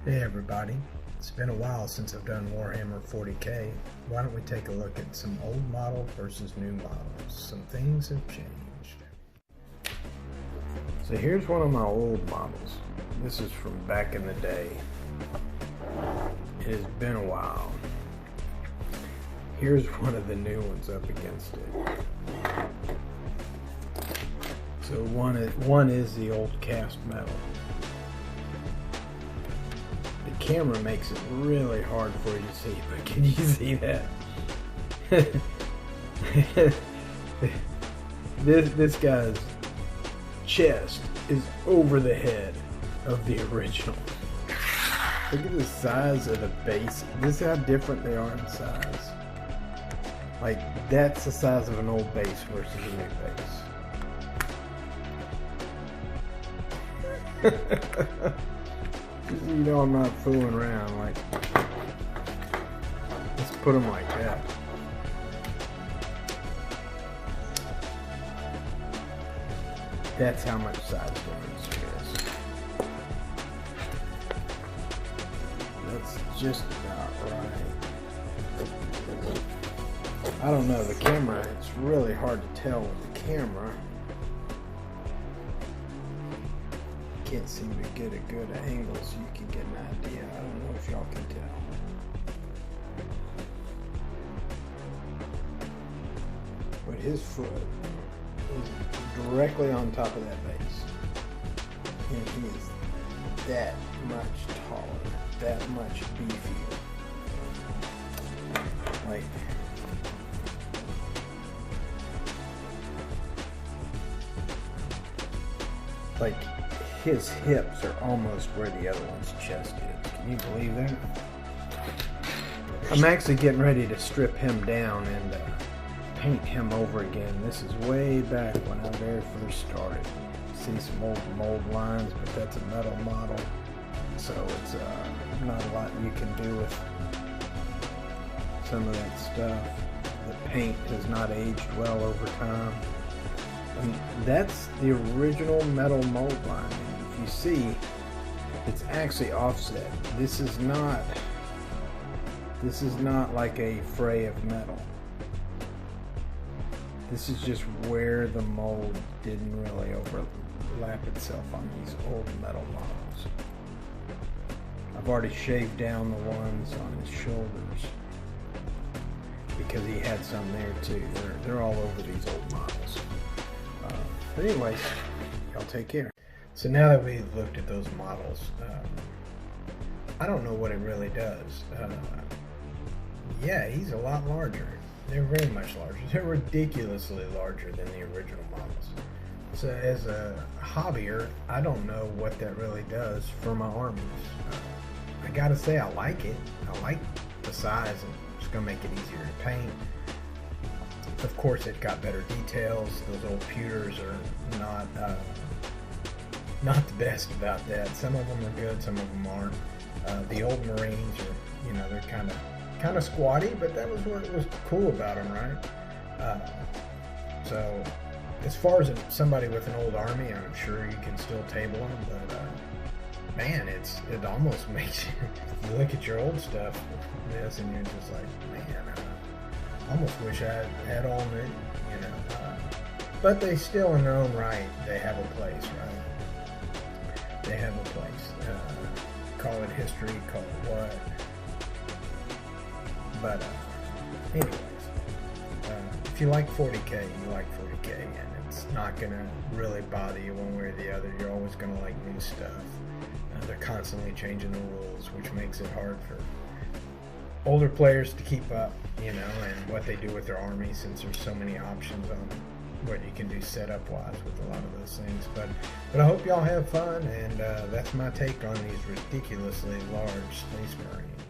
Hey everybody, it's been a while since I've done Warhammer 40k. Why don't we take a look at some old model versus new models? Some things have changed. So here's one of my old models. This is from back in the day. It has been a while. Here's one of the new ones up against it. So one is the old cast metal. The camera makes it really hard for you to see, but can you see that? This guy's chest is over the head of the original. Look at the size of the base. This is how different they are in size. Like, that's the size of an old base versus a new base. You know I'm not fooling around. Like, let's put them like that. That's how much size difference there is. That's just about right. I don't know, the camera, it's really hard to tell with the camera. Can't seem to get a good angle so you can get an idea. I don't know if y'all can tell. But his foot is directly on top of that base. And he is that much taller, that much beefier. Like his hips are almost where the other one's chest is. Can you believe that? I'm actually getting ready to strip him down and paint him over again. This is way back when I very first started. See some old mold lines, but that's a metal model, so it's not a lot you can do with some of that stuff. The paint has not aged well over time. And that's the original metal mold line. If you see, it's actually offset. This is not like a fray of metal. This is just where the mold didn't really overlap itself on these old metal models. I've already shaved down the ones on his shoulders because he had some there too. They're all over these old models. But anyways, y'all take care. So now that we've looked at those models, I don't know what it really does. Yeah, he's a lot larger. They're very much larger. They're ridiculously larger than the original models. So as a hobbyer, I don't know what that really does for my armies. I gotta say, I like it. I like the size, and it's gonna make it easier to paint. Of course, it got better details. Those old pewters are not the best about that. Some of them are good, some of them aren't. The old Marines are, they're kind of squatty, but that was what was cool about them, right? So, as far as somebody with an old army, I'm sure you can still table them, but man, it almost makes you look at your old stuff, this, and you're just like, man, I almost wish I had all new, but they still, in their own right, they have a place, right? They have a place. Call it history, call it what. But anyways, if you like 40k, you like 40k, and it's not gonna really bother you one way or the other. You're always gonna like new stuff. They're constantly changing the rules, which makes it hard for older players to keep up, and what they do with their army, since there's so many options on what you can do setup wise with a lot of those things. But I hope y'all have fun, and that's my take on these ridiculously large Space Marines.